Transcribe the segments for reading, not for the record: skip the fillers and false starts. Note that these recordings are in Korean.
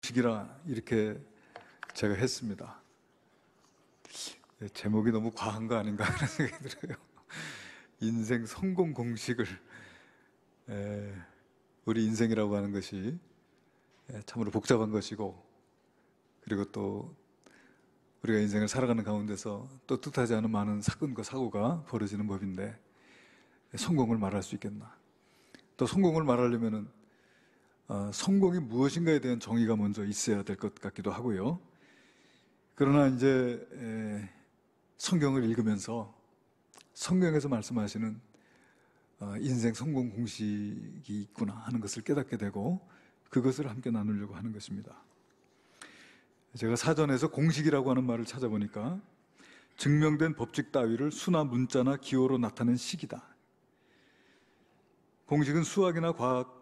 공식이라 이렇게 제가 했습니다. 제목이 너무 과한 거 아닌가 하는 생각이 들어요. 인생 성공 공식을, 우리 인생이라고 하는 것이 참으로 복잡한 것이고, 그리고 또 우리가 인생을 살아가는 가운데서 또 뜻하지 않은 많은 사건과 사고가 벌어지는 법인데, 성공을 말할 수 있겠나? 또 성공을 말하려면은 성공이 무엇인가에 대한 정의가 먼저 있어야 될 것 같기도 하고요. 그러나 이제 성경을 읽으면서 성경에서 말씀하시는 인생 성공 공식이 있구나 하는 것을 깨닫게 되고, 그것을 함께 나누려고 하는 것입니다. 제가 사전에서 공식이라고 하는 말을 찾아보니까 증명된 법칙 따위를 수나 문자나 기호로 나타낸 식이다. 공식은 수학이나 과학,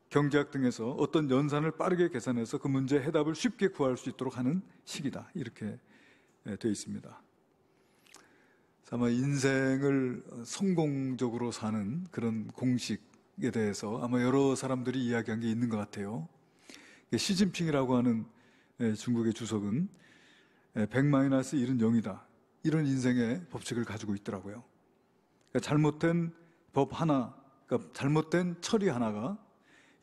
경제학 등에서 어떤 연산을 빠르게 계산해서 그 문제의 해답을 쉽게 구할 수 있도록 하는 식이다. 이렇게 되어 있습니다. 아마 인생을 성공적으로 사는 그런 공식에 대해서 아마 여러 사람들이 이야기한 게 있는 것 같아요. 시진핑이라고 하는 중국의 주석은 100-1은 0이다. 이런 인생의 법칙을 가지고 있더라고요. 그러니까 잘못된 법 하나, 그러니까 잘못된 처리 하나가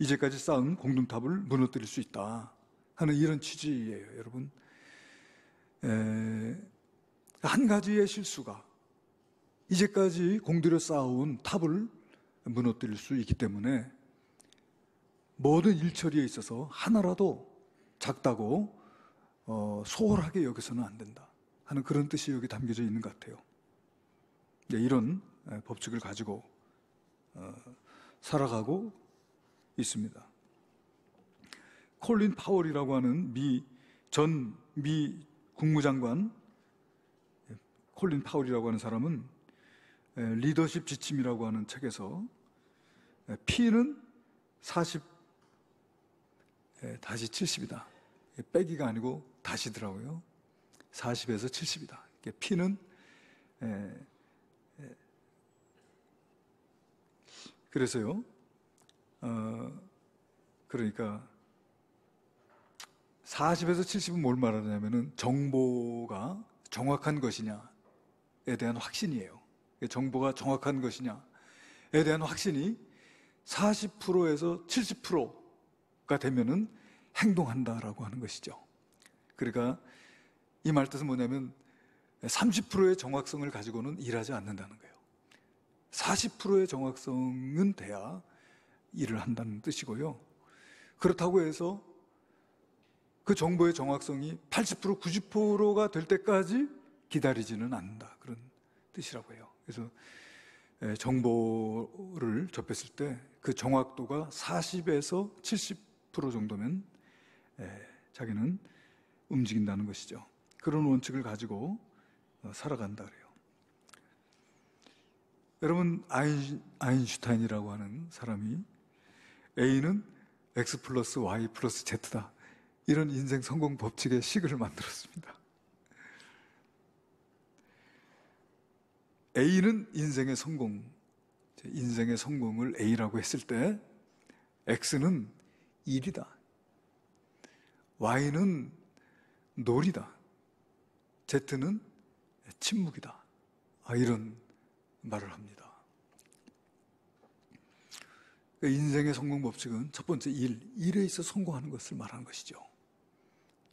이제까지 쌓은 공동탑을 무너뜨릴 수 있다 하는 이런 취지예요, 여러분. 한 가지의 실수가 이제까지 공들여 쌓아온 탑을 무너뜨릴 수 있기 때문에 모든 일처리에 있어서 하나라도 작다고 소홀하게 여겨서는 안 된다 하는 그런 뜻이 여기 담겨져 있는 것 같아요. 이런 법칙을 가지고 살아가고 있습니다. 콜린 파월이라고 하는 전 미 국무장관 콜린 파월이라고 하는 사람은 리더십 지침이라고 하는 책에서 P는 40 다시 70이다. 빼기가 아니고 다시더라고요. 40에서 70이다. P는 그래서요. 그러니까 40에서 70은 뭘 말하냐면은 정보가 정확한 것이냐에 대한 확신이에요. 정보가 정확한 것이냐에 대한 확신이 40%에서 70%가 되면은 행동한다라고 하는 것이죠. 그러니까 이 말 뜻은 뭐냐면 30%의 정확성을 가지고는 일하지 않는다는 거예요. 40%의 정확성은 돼야 일을 한다는 뜻이고요. 그렇다고 해서 그 정보의 정확성이 80%, 90%가 될 때까지 기다리지는 않는다. 그런 뜻이라고 해요. 그래서 정보를 접했을 때 그 정확도가 40에서 70% 정도면 자기는 움직인다는 것이죠. 그런 원칙을 가지고 살아간다 그래요. 여러분, 아인슈타인이라고 하는 사람이 A는 X 플러스 Y 플러스 Z다. 이런 인생 성공 법칙의 식을 만들었습니다. A는 인생의 성공을 A라고 했을 때 X는 일이다. Y는 놀이다. Z는 침묵이다. 이런 말을 합니다. 인생의 성공 법칙은 첫 번째 일에 있어 성공하는 것을 말하는 것이죠.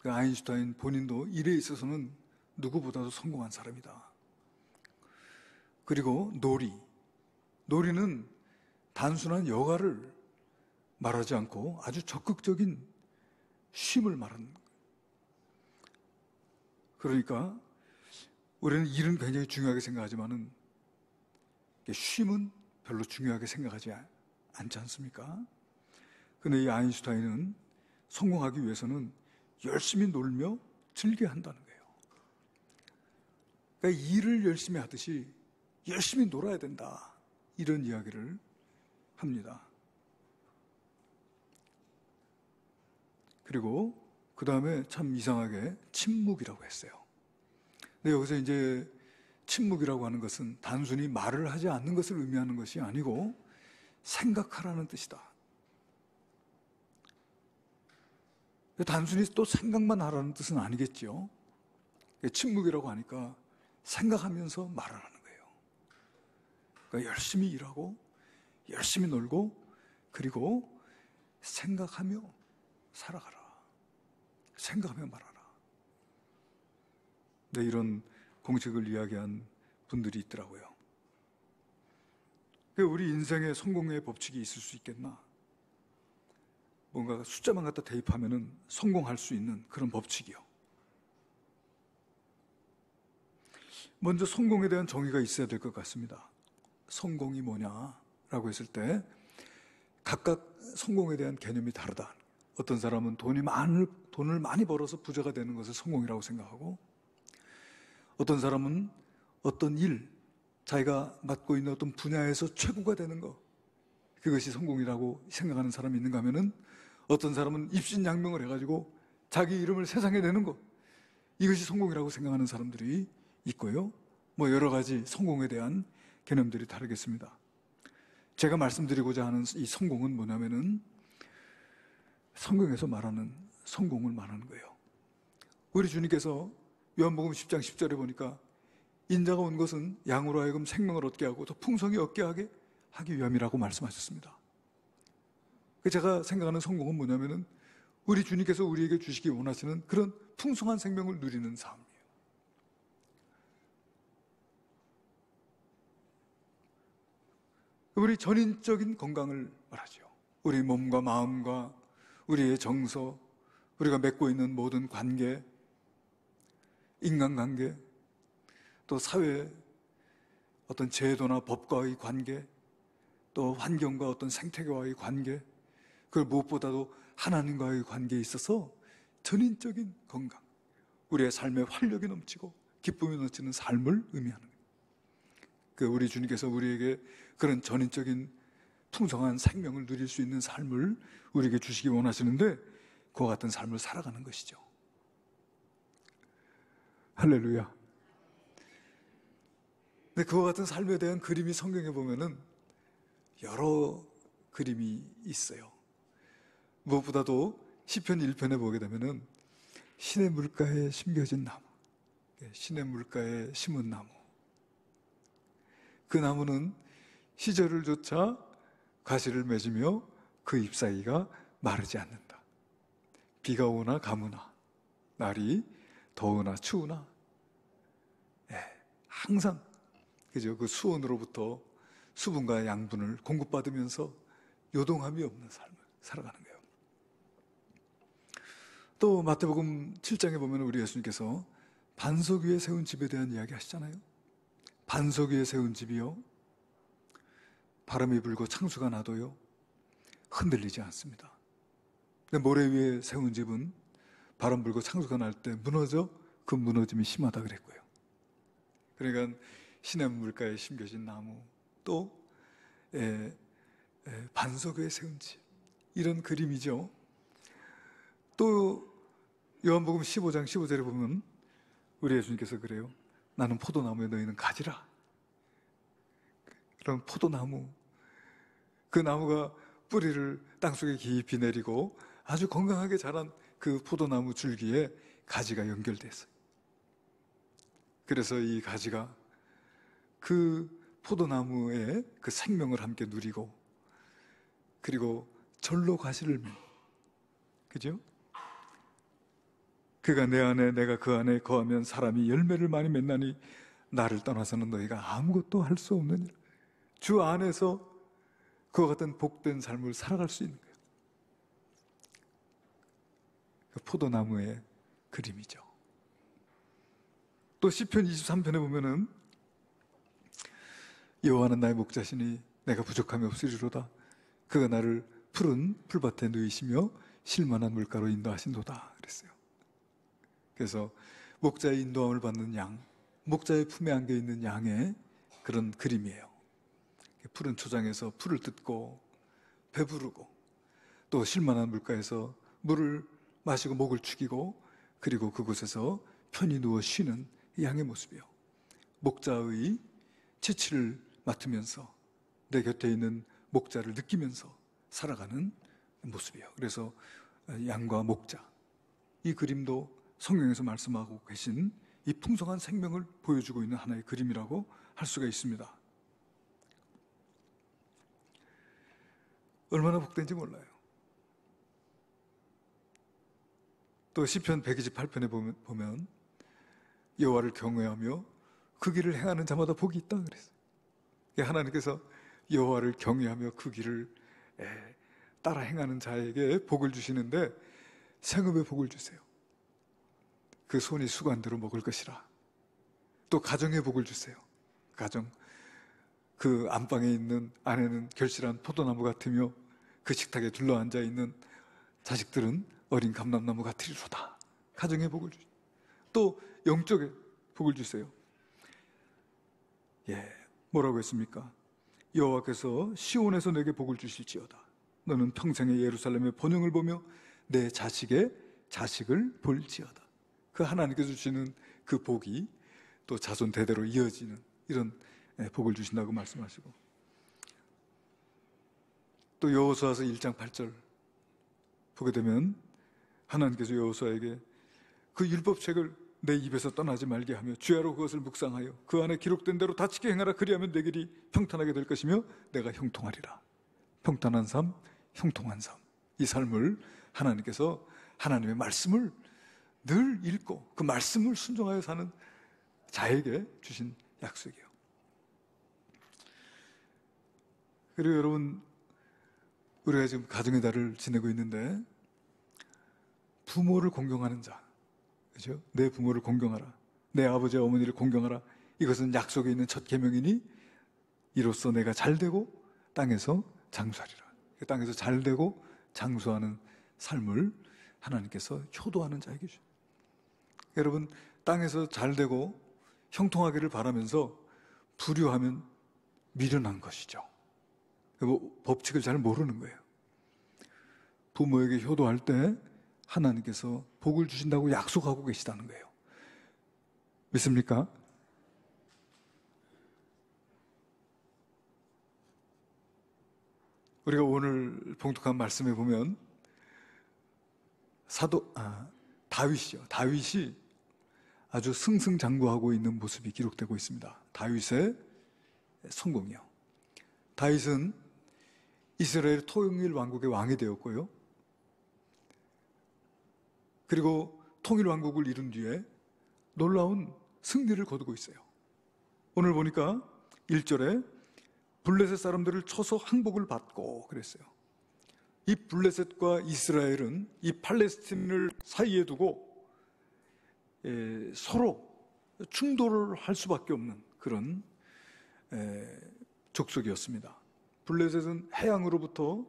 아인슈타인 본인도 일에 있어서는 누구보다도 성공한 사람이다. 그리고 놀이는 단순한 여가를 말하지 않고 아주 적극적인 쉼을 말하는 거예요. 그러니까 우리는 일은 굉장히 중요하게 생각하지만은 쉼은 별로 중요하게 생각하지 않지 않습니까? 그런데 이 아인슈타인은 성공하기 위해서는 열심히 놀며 즐겨야 한다는 거예요. 그러니까 일을 열심히 하듯이 열심히 놀아야 된다. 이런 이야기를 합니다. 그리고 그 다음에 참 이상하게 침묵이라고 했어요. 근데 여기서 이제 침묵이라고 하는 것은 단순히 말을 하지 않는 것을 의미하는 것이 아니고 생각하라는 뜻이다. 단순히 또 생각만 하라는 뜻은 아니겠죠. 침묵이라고 하니까 생각하면서 말을 하는 거예요. 그러니까 열심히 일하고 열심히 놀고 그리고 생각하며 살아가라. 생각하며 말하라. 네, 이런 공책을 이야기한 분들이 있더라고요. 우리 인생에 성공의 법칙이 있을 수 있겠나? 뭔가 숫자만 갖다 대입하면 성공할 수 있는 그런 법칙이요. 먼저 성공에 대한 정의가 있어야 될 것 같습니다. 성공이 뭐냐라고 했을 때 각각 성공에 대한 개념이 다르다. 어떤 사람은 돈을 많이 벌어서 부자가 되는 것을 성공이라고 생각하고, 어떤 사람은 어떤 일, 자기가 맡고 있는 어떤 분야에서 최고가 되는 것, 그것이 성공이라고 생각하는 사람이 있는가 하면은, 어떤 사람은 입신양명을 해가지고 자기 이름을 세상에 내는 것, 이것이 성공이라고 생각하는 사람들이 있고요. 뭐 여러 가지 성공에 대한 개념들이 다르겠습니다. 제가 말씀드리고자 하는 이 성공은 뭐냐면은 성경에서 말하는 성공을 말하는 거예요. 우리 주님께서 요한복음 10장 10절에 보니까 인자가 온 것은 양으로 하여금 생명을 얻게 하고 더 풍성히 얻게 하기 위함이라고 말씀하셨습니다. 제가 생각하는 성공은 뭐냐면은 우리 주님께서 우리에게 주시기 원하시는 그런 풍성한 생명을 누리는 삶이에요. 우리 전인적인 건강을 말하죠. 우리 몸과 마음과 우리의 정서, 우리가 맺고 있는 모든 관계, 인간관계, 또 사회 어떤 제도나 법과의 관계, 또 환경과 어떤 생태계와의 관계, 그걸 무엇보다도 하나님과의 관계에 있어서 전인적인 건강, 우리의 삶에 활력이 넘치고 기쁨이 넘치는 삶을 의미하는 거예요. 우리 주님께서 우리에게 그런 전인적인 풍성한 생명을 누릴 수 있는 삶을 우리에게 주시기 원하시는데, 그와 같은 삶을 살아가는 것이죠. 할렐루야. 근데 그와 같은 삶에 대한 그림이 성경에 보면은 여러 그림이 있어요. 무엇보다도 시편 1편에 보게 되면은 신의 물가에 심겨진 나무, 신의 물가에 심은 나무, 그 나무는 시절을 조차 가시를 맺으며 그 잎사귀가 마르지 않는다. 비가 오나 가무나, 날이 더우나 추우나, 항상 그죠? 그 수온으로부터 수분과 양분을 공급받으면서 요동함이 없는 삶을 살아가는 거예요. 또 마태복음 7장에 보면 우리 예수님께서 반석 위에 세운 집에 대한 이야기 하시잖아요. 반석 위에 세운 집이요, 바람이 불고 창수가 나도요 흔들리지 않습니다. 근데 모래 위에 세운 집은 바람 불고 창수가 날 때 무너져, 그 무너짐이 심하다 그랬고요. 그러니까 신의 물가에 심겨진 나무, 또 반석 위에 세운 집, 이런 그림이죠. 또 요한복음 15장 15절에 보면 우리 예수님께서 그래요. 나는 포도나무에 너희는 가지라. 그런 포도나무, 그 나무가 뿌리를 땅속에 깊이 내리고 아주 건강하게 자란 그 포도나무 줄기에 가지가 연결되어 있어요. 그래서 이 가지가 그 포도나무의 그 생명을 함께 누리고, 그리고 절로 가시를 맺는, 그죠? 그가 내 안에 내가 그 안에 거하면 사람이 열매를 많이 맺나니 나를 떠나서는 너희가 아무것도 할 수 없느니라. 주 안에서 그와 같은 복된 삶을 살아갈 수 있는 거예요. 그 포도나무의 그림이죠. 또 시편 23편에 보면은 여호와는 나의 목자시니 내가 부족함이 없으리로다. 그가 나를 푸른 풀밭에 누이시며 쉴만한 물가로 인도하신도다 그랬어요. 그래서 목자의 인도함을 받는 양, 목자의 품에 안겨 있는 양의 그런 그림이에요. 푸른 초장에서 풀을 뜯고 배부르고, 또 쉴만한 물가에서 물을 마시고 목을 축이고, 그리고 그곳에서 편히 누워 쉬는 양의 모습이요. 목자의 채취를 맡으면서 내 곁에 있는 목자를 느끼면서 살아가는 모습이에요. 그래서 양과 목자, 이 그림도 성경에서 말씀하고 계신 이 풍성한 생명을 보여주고 있는 하나의 그림이라고 할 수가 있습니다. 얼마나 복된지 몰라요. 또 시편 128편에 보면 여호와를 경외하며 그 길을 행하는 자마다 복이 있다 그랬어요. 하나님께서 여호와를 경외하며 그 길을 따라 행하는 자에게 복을 주시는데 생업에 복을 주세요. 그 손이 수고한 대로 먹을 것이라. 또 가정에 복을 주세요. 가정, 그 안방에 있는 아내는 결실한 포도나무 같으며 그 식탁에 둘러앉아 있는 자식들은 어린 감람나무 같으리로다. 가정에 복을 주세요. 또 영적에 복을 주세요. 뭐라고 했습니까? 여호와께서 시온에서 내게 복을 주실지어다. 너는 평생에 예루살렘의 번영을 보며 내 자식의 자식을 볼지어다. 그 하나님께서 주시는 그 복이 또 자손 대대로 이어지는 이런 복을 주신다고 말씀하시고, 또 여호수아서 1장 8절 보게 되면 하나님께서 여호수아에게 그 율법책을 내 입에서 떠나지 말게 하며 주야로 그것을 묵상하여 그 안에 기록된 대로 다치게 행하라. 그리하면 내 길이 평탄하게 될 것이며 내가 형통하리라. 평탄한 삶, 형통한 삶, 이 삶을 하나님께서 하나님의 말씀을 늘 읽고 그 말씀을 순종하여 사는 자에게 주신 약속이에요. 그리고 여러분, 우리가 지금 가정의 달을 지내고 있는데 부모를 공경하는 자, 그렇죠? 내 부모를 공경하라, 내 아버지와 어머니를 공경하라. 이것은 약속에 있는 첫 계명이니 이로써 내가 잘되고 땅에서 장수하리라. 땅에서 잘되고 장수하는 삶을 하나님께서 효도하는 자에게 주십니다. 여러분, 땅에서 잘되고 형통하기를 바라면서 불효하면 미련한 것이죠. 법칙을 잘 모르는 거예요. 부모에게 효도할 때 하나님께서 복을 주신다고 약속하고 계시다는 거예요. 믿습니까? 우리가 오늘 봉독한 말씀에 보면 다윗이요. 다윗이 아주 승승장구하고 있는 모습이 기록되고 있습니다. 다윗의 성공이요. 다윗은 이스라엘 통일 왕국의 왕이 되었고요. 그리고 통일 왕국을 이룬 뒤에 놀라운 승리를 거두고 있어요. 오늘 보니까 1절에 블레셋 사람들을 쳐서 항복을 받고 그랬어요. 이 블레셋과 이스라엘은 이 팔레스틴을 사이에 두고 서로 충돌을 할 수밖에 없는 그런 족속이었습니다. 블레셋은 해양으로부터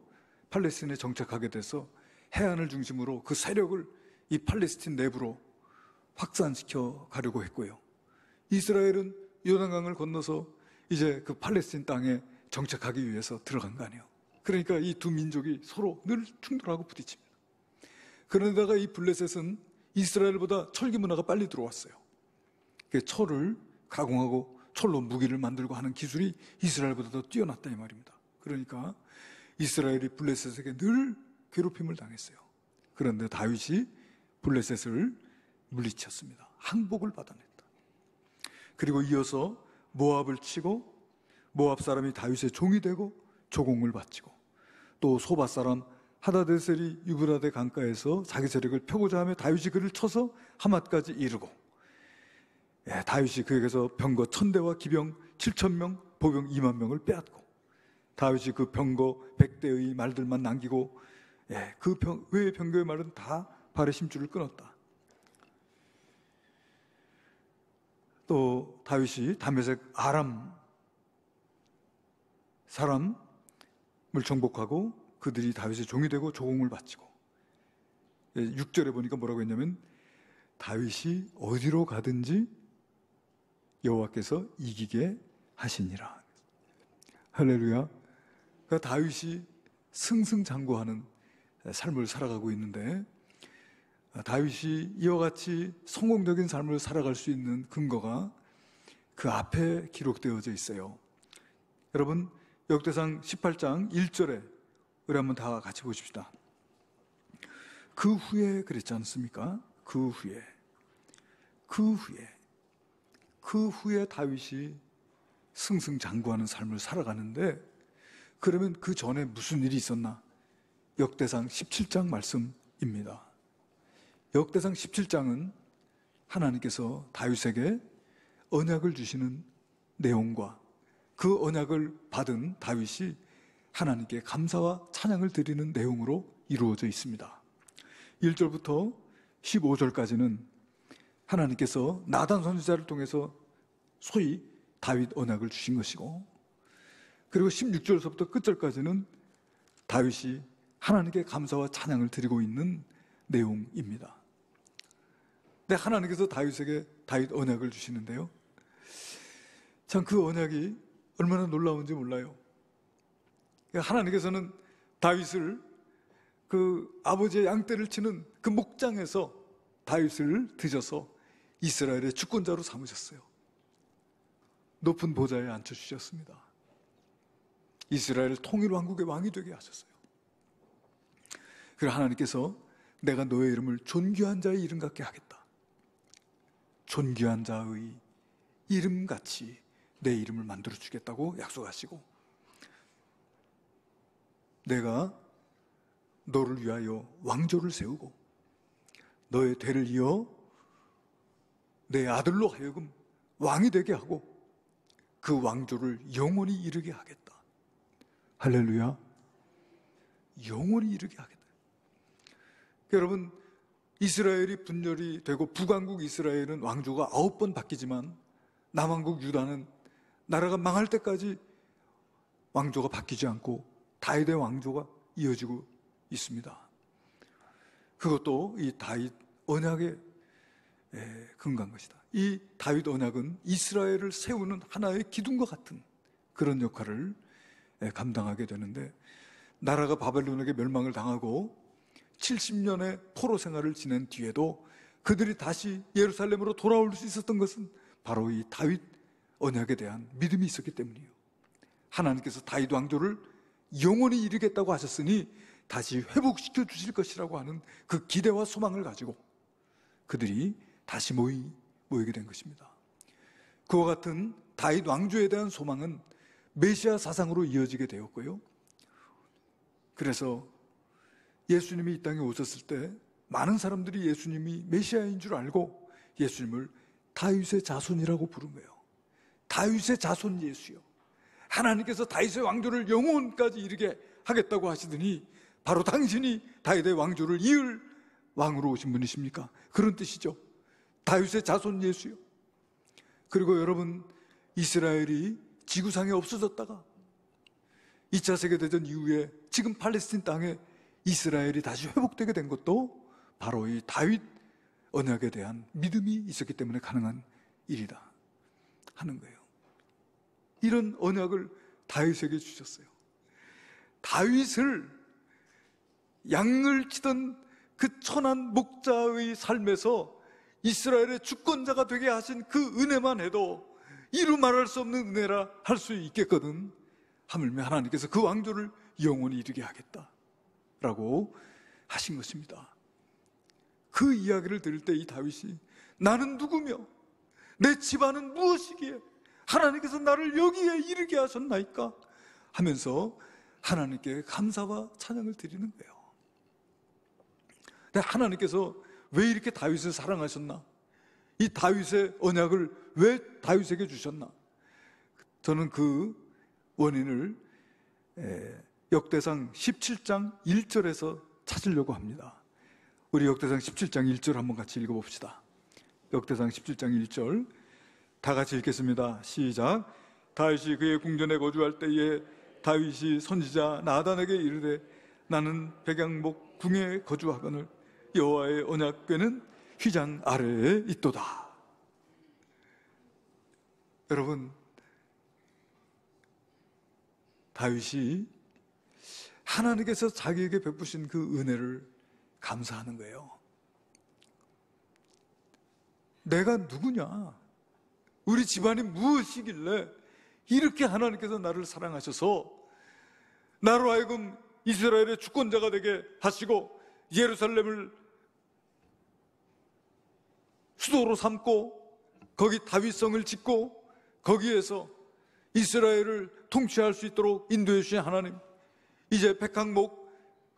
팔레스틴에 정착하게 돼서 해안을 중심으로 그 세력을 이 팔레스틴 내부로 확산시켜 가려고 했고요. 이스라엘은 요단강을 건너서 이제 그 팔레스틴 땅에 정착하기 위해서 들어간 거 아니에요. 그러니까 이 두 민족이 서로 늘 충돌하고 부딪힙니다. 그런데다가 이 블레셋은 이스라엘보다 철기 문화가 빨리 들어왔어요. 철을 가공하고 철로 무기를 만들고 하는 기술이 이스라엘보다 더 뛰어났다 이 말입니다. 그러니까 이스라엘이 블레셋에게 늘 괴롭힘을 당했어요. 그런데 다윗이 블레셋을 물리쳤습니다. 항복을 받아냈다. 그리고 이어서 모압을 치고 모압 사람이 다윗의 종이 되고 조공을 바치고, 또 소바 사람 하다데셀이 유브라데 강가에서 자기 세력을 펴고자 하며 다윗이 그를 쳐서 하맛까지 이르고, 다윗이 그에게서 병거 1000대와 기병 7000명, 보병 2만 명을 빼앗고, 다윗이 그 병거 100대의 말들만 남기고 그 외의 병거의 말은 다 발의 심줄을 끊었다. 또 다윗이 다메섹 아람 사람을 정복하고 그들이 다윗의 종이 되고 조공을 바치고, 6절에 보니까 뭐라고 했냐면 다윗이 어디로 가든지 여호와께서 이기게 하시니라. 할렐루야. 그러니까 다윗이 승승장구하는 삶을 살아가고 있는데, 다윗이 이와 같이 성공적인 삶을 살아갈 수 있는 근거가 그 앞에 기록되어져 있어요. 여러분, 역대상 18장 1절에 우리 한번 다 같이 보십시다. 그 후에 그랬지 않습니까? 그 후에 다윗이 승승장구하는 삶을 살아가는데, 그러면 그 전에 무슨 일이 있었나? 역대상 17장 말씀입니다. 역대상 17장은 하나님께서 다윗에게 언약을 주시는 내용과 그 언약을 받은 다윗이 하나님께 감사와 찬양을 드리는 내용으로 이루어져 있습니다. 1절부터 15절까지는 하나님께서 나단 선지자를 통해서 소위 다윗 언약을 주신 것이고, 그리고 16절서부터 끝절까지는 다윗이 하나님께 감사와 찬양을 드리고 있는 내용입니다. 근데 하나님께서 다윗에게 다윗 언약을 주시는데요, 참 그 언약이 얼마나 놀라운지 몰라요. 하나님께서는 다윗을 그 아버지의 양떼를 치는 그 목장에서 다윗을 드셔서 이스라엘의 주권자로 삼으셨어요. 높은 보좌에 앉혀주셨습니다. 이스라엘 통일 왕국의 왕이 되게 하셨어요. 그리고 하나님께서 내가 너의 이름을 존귀한 자의 이름 같게 하겠다. 존귀한 자의 이름같이 내 이름을 만들어 주겠다고 약속하시고, 내가 너를 위하여 왕조를 세우고 너의 대를 이어 내 아들로 하여금 왕이 되게 하고 그 왕조를 영원히 이르게 하겠다. 할렐루야. 영원히 이르게 하겠다. 여러분, 이스라엘이 분열이 되고 북왕국 이스라엘은 왕조가 9번 바뀌지만 남왕국 유다는 나라가 망할 때까지 왕조가 바뀌지 않고 다윗의 왕조가 이어지고 있습니다. 그것도 이 다윗 언약의 근거한 것이다. 이 다윗 언약은 이스라엘을 세우는 하나의 기둥과 같은 그런 역할을 감당하게 되는데, 나라가 바벨론에게 멸망을 당하고 70년의 포로 생활을 지낸 뒤에도 그들이 다시 예루살렘으로 돌아올 수 있었던 것은 바로 이 다윗 언약에 대한 믿음이 있었기 때문이에요. 하나님께서 다윗 왕조를 영원히 이루겠다고 하셨으니 다시 회복시켜 주실 것이라고 하는 그 기대와 소망을 가지고 그들이 다시 모이게 된 것입니다. 그와 같은 다윗 왕조에 대한 소망은 메시아 사상으로 이어지게 되었고요. 그래서 예수님이 이 땅에 오셨을 때 많은 사람들이 예수님이 메시아인 줄 알고 예수님을 다윗의 자손이라고 부른 거예요. 다윗의 자손 예수요. 하나님께서 다윗의 왕조를 영원까지 이르게 하겠다고 하시더니 바로 당신이 다윗의 왕조를 이을 왕으로 오신 분이십니까? 그런 뜻이죠. 다윗의 자손 예수요. 그리고 여러분, 이스라엘이 지구상에 없어졌다가 2차 세계대전 이후에 지금 팔레스틴 땅에 이스라엘이 다시 회복되게 된 것도 바로 이 다윗 언약에 대한 믿음이 있었기 때문에 가능한 일이다 하는 거예요. 이런 언약을 다윗에게 주셨어요. 다윗을 양을 치던 그 천한 목자의 삶에서 이스라엘의 주권자가 되게 하신 그 은혜만 해도 이루 말할 수 없는 은혜라 할 수 있겠거든. 하물며 하나님께서 그 왕조를 영원히 이루게 하겠다라고 하신 것입니다. 그 이야기를 들을 때 이 다윗이 나는 누구며 내 집안은 무엇이기에 하나님께서 나를 여기에 이르게 하셨나이까 하면서 하나님께 감사와 찬양을 드리는 거예요. 근데 하나님께서 왜 이렇게 다윗을 사랑하셨나? 이 다윗의 언약을 왜 다윗에게 주셨나? 저는 그 원인을 역대상 17장 1절에서 찾으려고 합니다. 우리 역대상 17장 1절 한번 같이 읽어봅시다. 역대상 17장 1절 다 같이 읽겠습니다. 시작. 다윗이 그의 궁전에 거주할 때에 다윗이 선지자 나단에게 이르되 나는 백양목 궁에 거주하거늘 여호와의 언약궤는 휘장 아래에 있도다. 여러분, 다윗이 하나님께서 자기에게 베푸신 그 은혜를 감사하는 거예요. 내가 누구냐? 우리 집안이 무엇이길래 이렇게 하나님께서 나를 사랑하셔서 나로 하여금 이스라엘의 주권자가 되게 하시고 예루살렘을 수도로 삼고 거기 다윗성을 짓고 거기에서 이스라엘을 통치할 수 있도록 인도해 주신 하나님, 이제 백항목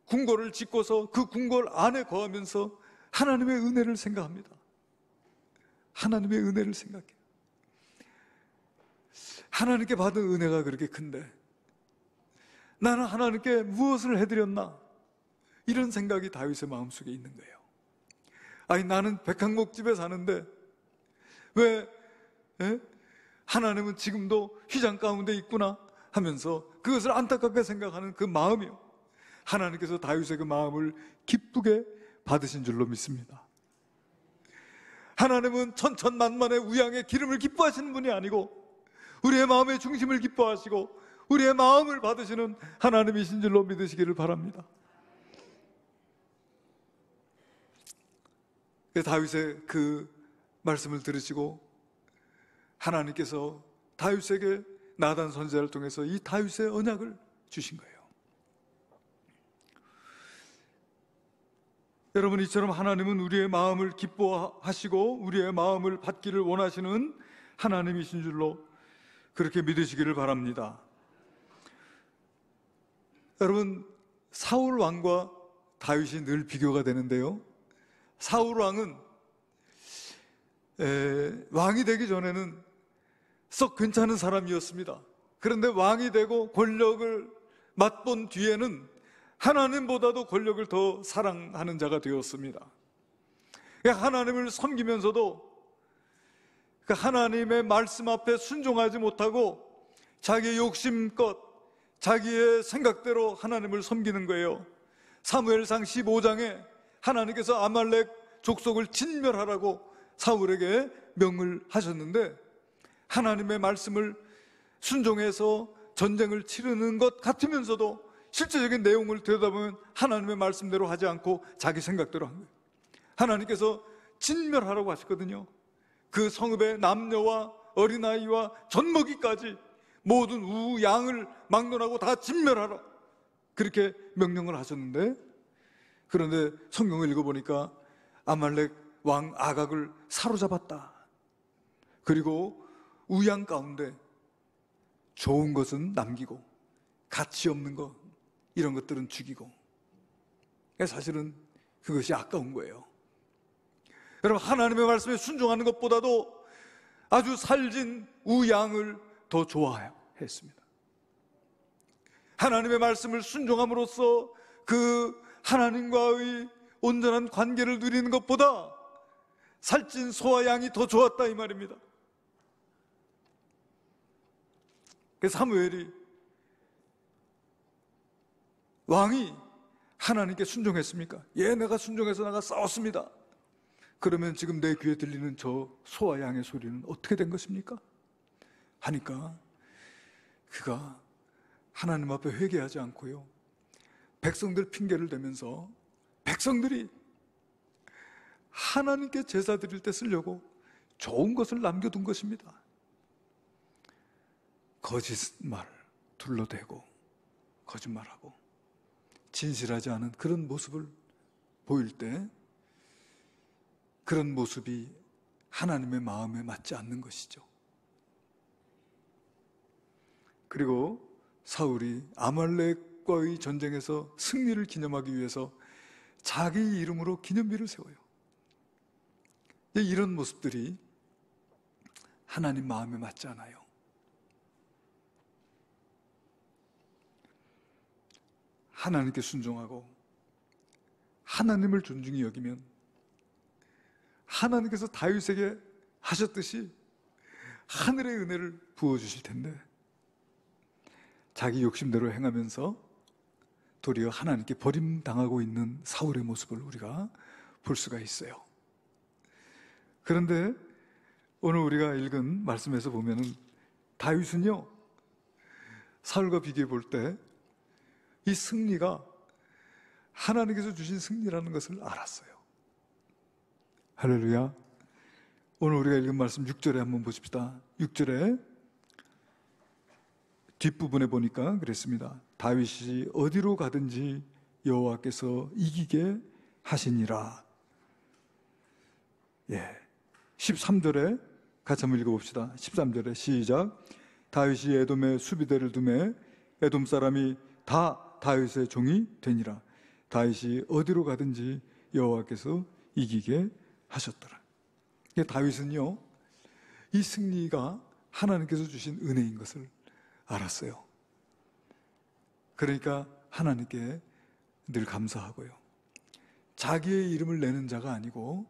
궁궐을 짓고서 그 궁궐 안에 거하면서 하나님의 은혜를 생각합니다. 하나님의 은혜를 생각해요. 하나님께 받은 은혜가 그렇게 큰데 나는 하나님께 무엇을 해드렸나? 이런 생각이 다윗의 마음속에 있는 거예요. 아니, 나는 백항목집에 사는데 왜 하나님은 지금도 휘장 가운데 있구나 하면서 그것을 안타깝게 생각하는 그 마음이요, 하나님께서 다윗의 그 마음을 기쁘게 받으신 줄로 믿습니다. 하나님은 천천만만의 우양의 기름을 기뻐하시는 분이 아니고 우리의 마음의 중심을 기뻐하시고 우리의 마음을 받으시는 하나님이신 줄로 믿으시기를 바랍니다. 다윗의 그 말씀을 들으시고 하나님께서 다윗에게 나단 선지자를 통해서 이 다윗의 언약을 주신 거예요. 여러분, 이처럼 하나님은 우리의 마음을 기뻐하시고 우리의 마음을 받기를 원하시는 하나님이신 줄로 그렇게 믿으시기를 바랍니다. 여러분, 사울 왕과 다윗이 늘 비교가 되는데요, 사울 왕은 왕이 되기 전에는 썩 괜찮은 사람이었습니다. 그런데 왕이 되고 권력을 맛본 뒤에는 하나님보다도 권력을 더 사랑하는 자가 되었습니다. 하나님을 섬기면서도 하나님의 말씀 앞에 순종하지 못하고 자기의 욕심껏 자기의 생각대로 하나님을 섬기는 거예요. 사무엘상 15장에 하나님께서 아말렉 족속을 진멸하라고 사울에게 명을 하셨는데 하나님의 말씀을 순종해서 전쟁을 치르는 것 같으면서도 실제적인 내용을 들여다보면 하나님의 말씀대로 하지 않고 자기 생각대로 한 거예요. 하나님께서 진멸하라고 하셨거든요. 그 성읍의 남녀와 어린아이와 젖먹이까지 모든 우, 양을 막론하고 다 진멸하라, 그렇게 명령을 하셨는데, 그런데 성경을 읽어보니까 아말렉 왕 아각을 사로잡았다. 그리고 우양 가운데 좋은 것은 남기고 가치 없는 것, 이런 것들은 죽이고, 사실은 그것이 아까운 거예요. 여러분, 하나님의 말씀에 순종하는 것보다도 아주 살진 우양을 더 좋아했습니다. 하나님의 말씀을 순종함으로써 그 하나님과의 온전한 관계를 누리는 것보다 살찐 소와 양이 더 좋았다, 이 말입니다. 그래서 사무엘이, 왕이 하나님께 순종했습니까? 예, 내가 순종해서 내가 싸웠습니다. 그러면 지금 내 귀에 들리는 저 소와 양의 소리는 어떻게 된 것입니까? 하니까 그가 하나님 앞에 회개하지 않고요, 백성들 핑계를 대면서 백성들이 하나님께 제사 드릴 때 쓰려고 좋은 것을 남겨둔 것입니다. 거짓말 둘러대고 거짓말하고 진실하지 않은 그런 모습을 보일 때, 그런 모습이 하나님의 마음에 맞지 않는 것이죠. 그리고 사울이 아말렉과의 전쟁에서 승리를 기념하기 위해서 자기 이름으로 기념비를 세워요. 이런 모습들이 하나님 마음에 맞지 않아요. 하나님께 순종하고 하나님을 존중히 여기면 하나님께서 다윗에게 하셨듯이 하늘의 은혜를 부어주실 텐데, 자기 욕심대로 행하면서 도리어 하나님께 버림당하고 있는 사울의 모습을 우리가 볼 수가 있어요. 그런데 오늘 우리가 읽은 말씀에서 보면은 다윗은요, 사울과 비교해 볼 때 이 승리가 하나님께서 주신 승리라는 것을 알았어요. 할렐루야. 오늘 우리가 읽은 말씀 6절에 한번 보십시다. 6절에 뒷부분에 보니까 그랬습니다. 다윗이 어디로 가든지 여호와께서 이기게 하시니라. 13절에 같이 한번 읽어봅시다. 13절에 시작. 다윗이 에돔에 수비대를 두매 에돔 사람이 다 다윗의 종이 되니라. 다윗이 어디로 가든지 여호와께서 이기게 하셨더라. 다윗은요, 이 승리가 하나님께서 주신 은혜인 것을 알았어요. 그러니까 하나님께 늘 감사하고요. 자기의 이름을 내는 자가 아니고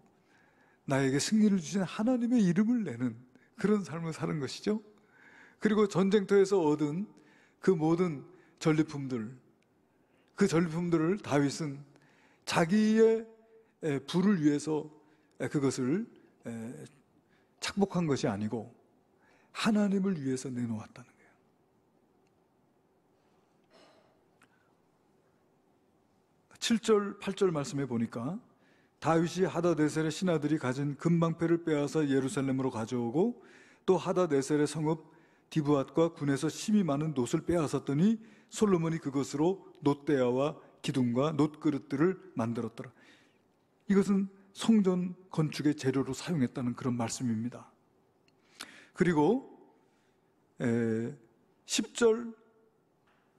나에게 승리를 주신 하나님의 이름을 내는 그런 삶을 사는 것이죠. 그리고 전쟁터에서 얻은 그 모든 전리품들, 그 전리품들을 다윗은 자기의 부를 위해서 그것을 착복한 것이 아니고 하나님을 위해서 내놓았다는 거예요. 7절, 8절 말씀해 보니까 다윗이 하다네셀의 신하들이 가진 금방패를 빼앗아 예루살렘으로 가져오고 또 하다네셀의 성읍 디브앗과 군에서 심이 많은 놋을 빼앗았더니 솔로몬이 그것으로 놋대야와 기둥과 놋그릇들을 만들었더라. 이것은 성전 건축의 재료로 사용했다는 그런 말씀입니다. 그리고 10절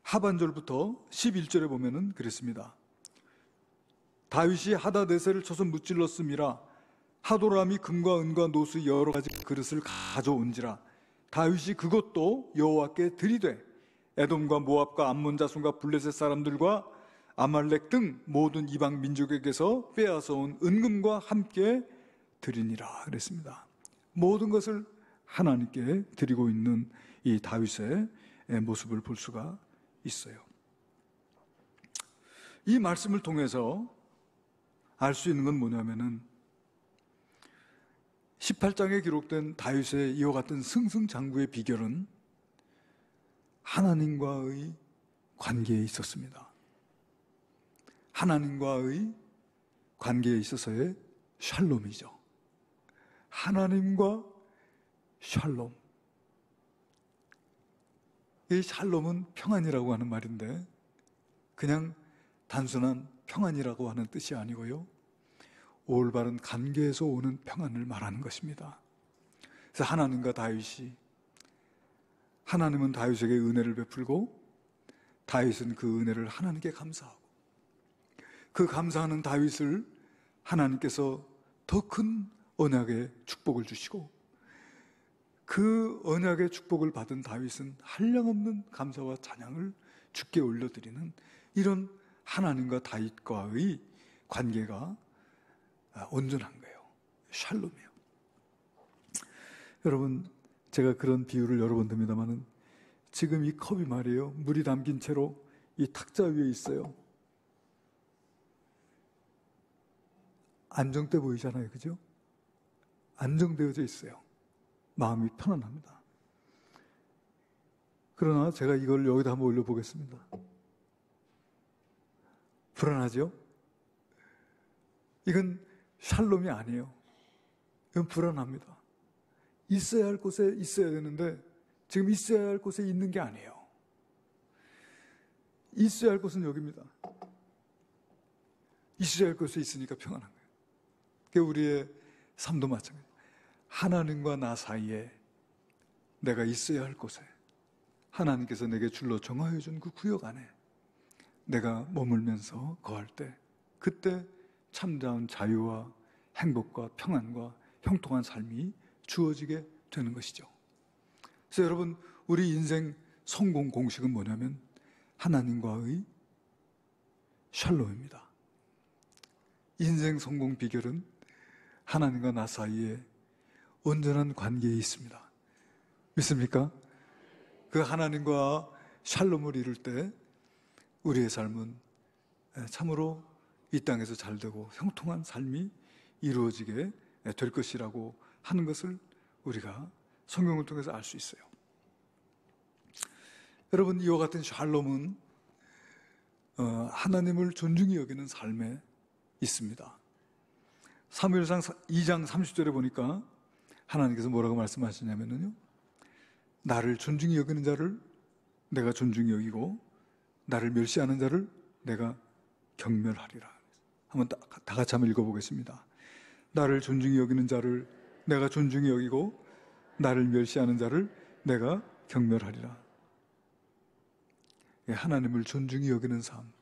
하반절부터 11절에 보면은 그랬습니다. 다윗이 하다네셀을 쳐서 무찔렀음이라. 하도람이 금과 은과 노수 여러 가지 그릇을 가져온지라. 다윗이 그것도 여호와께 드리되 에돔과 모압과 암몬 자손과 블레셋 사람들과 아말렉 등 모든 이방 민족에게서 빼앗아 온 은금과 함께 드리니라 그랬습니다. 모든 것을 하나님께 드리고 있는 이 다윗의 모습을 볼 수가 있어요. 이 말씀을 통해서 알 수 있는 건 뭐냐면은 18장에 기록된 다윗의 이와 같은 승승장구의 비결은 하나님과의 관계에 있었습니다. 하나님과의 관계에 있어서의 샬롬이죠. 하나님과 샬롬. 이 샬롬은 평안이라고 하는 말인데 그냥 단순한 평안이라고 하는 뜻이 아니고요, 올바른 관계에서 오는 평안을 말하는 것입니다. 그래서 하나님과 다윗이, 하나님은 다윗에게 은혜를 베풀고 다윗은 그 은혜를 하나님께 감사하고, 그 감사하는 다윗을 하나님께서 더 큰 언약의 축복을 주시고, 그 언약의 축복을 받은 다윗은 한량없는 감사와 찬양을 주께 올려드리는 이런 하나님과 다윗과의 관계가 온전한 거예요. 샬롬이에요. 여러분, 제가 그런 비유를 여러 번 듭니다만은 지금 이 컵이 말이에요, 물이 담긴 채로 이 탁자 위에 있어요. 안정돼 보이잖아요, 그죠? 안정되어져 있어요. 마음이 편안합니다. 그러나 제가 이걸 여기다 한번 올려보겠습니다. 불안하죠? 이건 샬롬이 아니에요. 이건 불안합니다. 있어야 할 곳에 있어야 되는데 지금 있어야 할 곳에 있는 게 아니에요. 있어야 할 곳은 여기입니다. 있어야 할 곳에 있으니까 평안한 거예요. 그게 우리의 삶도 마찬가지예요. 하나님과 나 사이에 내가 있어야 할 곳에, 하나님께서 내게 줄로 정하여 준 그 구역 안에 내가 머물면서 거할 때, 그때 참다운 자유와 행복과 평안과 형통한 삶이 주어지게 되는 것이죠. 그래서 여러분, 우리 인생 성공 공식은 뭐냐면 하나님과의 샬롬입니다. 인생 성공 비결은 하나님과 나 사이에 온전한 관계에 있습니다. 믿습니까? 그 하나님과 샬롬을 이룰 때 우리의 삶은 참으로 이 땅에서 잘되고 형통한 삶이 이루어지게 될 것이라고 하는 것을 우리가 성경을 통해서 알 수 있어요. 여러분, 이와 같은 샬롬은 하나님을 존중히 여기는 삶에 있습니다. 사무엘상 2장 30절에 보니까 하나님께서 뭐라고 말씀하시냐면요, 나를 존중히 여기는 자를 내가 존중히 여기고 나를 멸시하는 자를 내가 경멸하리라. 한번 다 같이 한번 읽어보겠습니다. 나를 존중히 여기는 자를 내가 존중히 여기고 나를 멸시하는 자를 내가 경멸하리라. 하나님을 존중히 여기는 삶,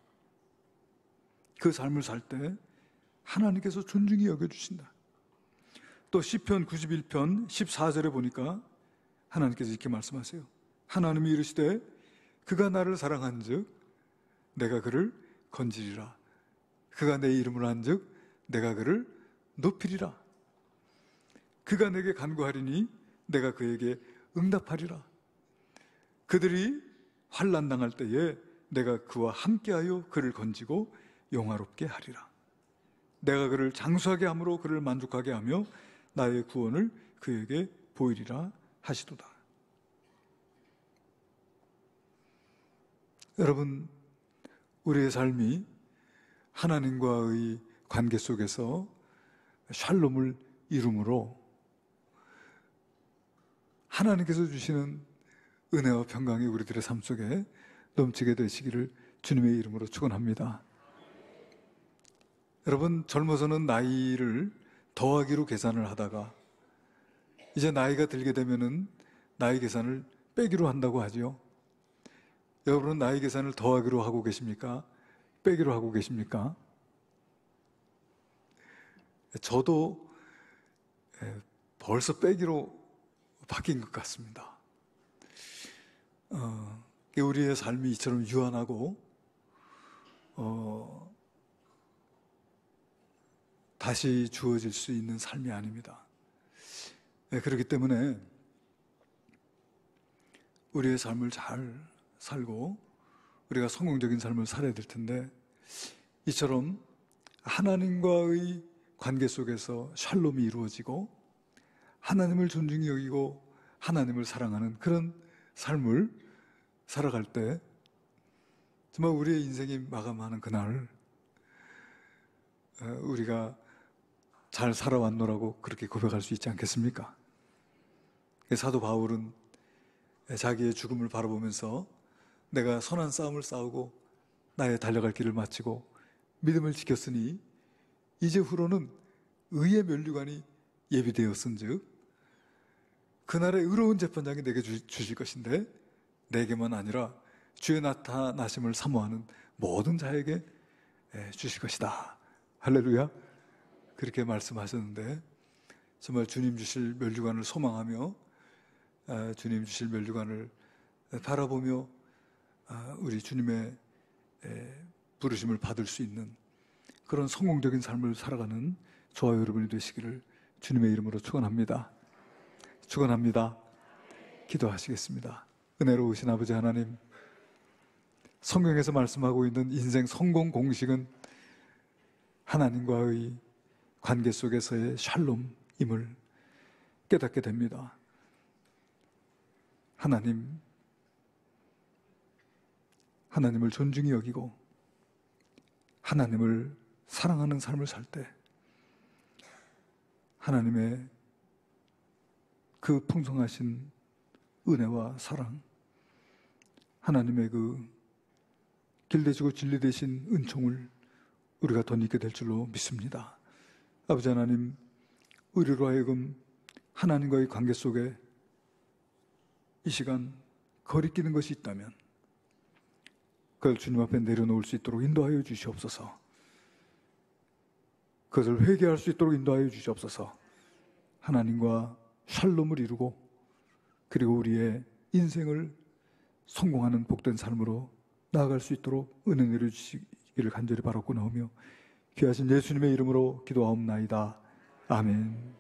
그 삶을 살 때 하나님께서 존중히 여겨주신다. 또 시편 91편 14절에 보니까 하나님께서 이렇게 말씀하세요. 하나님이 이르시되 그가 나를 사랑한즉 내가 그를 건지리라. 그가 내 이름을 한즉 내가 그를 높이리라. 그가 내게 간구하리니 내가 그에게 응답하리라. 그들이 환난 당할 때에 내가 그와 함께하여 그를 건지고 영화롭게 하리라. 내가 그를 장수하게 함으로 그를 만족하게 하며 나의 구원을 그에게 보이리라 하시도다. 여러분, 우리의 삶이 하나님과의 관계 속에서 샬롬을 이루므로 하나님께서 주시는 은혜와 평강이 우리들의 삶 속에 넘치게 되시기를 주님의 이름으로 축원합니다. 여러분, 젊어서는 나이를 더하기로 계산을 하다가 이제 나이가 들게 되면은 나이 계산을 빼기로 한다고 하죠. 여러분은 나이 계산을 더하기로 하고 계십니까? 빼기로 하고 계십니까? 저도 벌써 빼기로 바뀐 것 같습니다. 우리의 삶이 이처럼 유한하고 다시 주어질 수 있는 삶이 아닙니다. 그렇기 때문에 우리의 삶을 잘 살고 우리가 성공적인 삶을 살아야 될 텐데, 이처럼 하나님과의 관계 속에서 샬롬이 이루어지고 하나님을 존중히 여기고 하나님을 사랑하는 그런 삶을 살아갈 때 정말 우리의 인생이 마감하는 그날 우리가 잘 살아왔노라고 그렇게 고백할 수 있지 않겠습니까? 사도 바울은 자기의 죽음을 바라보면서 내가 선한 싸움을 싸우고 나의 달려갈 길을 마치고 믿음을 지켰으니 이제 후로는 의의 면류관이 예비되었은즉 그날의 의로운 재판장이 내게 주실 것인데 내게만 아니라 주의 나타나심을 사모하는 모든 자에게 주실 것이다. 할렐루야. 그렇게 말씀하셨는데 정말 주님 주실 면류관을 소망하며 주님 주실 면류관을 바라보며 우리 주님의 부르심을 받을 수 있는 그런 성공적인 삶을 살아가는 저와 여러분이 되시기를 주님의 이름으로 축원합니다. 축원합니다. 기도하시겠습니다. 은혜로우신 아버지 하나님, 성경에서 말씀하고 있는 인생 성공 공식은 하나님과의 관계 속에서의 샬롬임을 깨닫게 됩니다. 하나님을 존중히 여기고 하나님을 사랑하는 삶을 살 때 하나님의 그 풍성하신 은혜와 사랑, 하나님의 그 길되시고 진리되신 은총을 우리가 덧입게 될 줄로 믿습니다. 아버지 하나님, 우리로 하여금 하나님과의 관계 속에 이 시간 거리끼는 것이 있다면 그걸 주님 앞에 내려놓을 수 있도록 인도하여 주시옵소서. 그것을 회개할 수 있도록 인도하여 주시옵소서. 하나님과 샬롬을 이루고 그리고 우리의 인생을 성공하는 복된 삶으로 나아갈 수 있도록 은혜 내려주시기를 간절히 바라고 나오며 귀하신 예수님의 이름으로 기도하옵나이다. 아멘.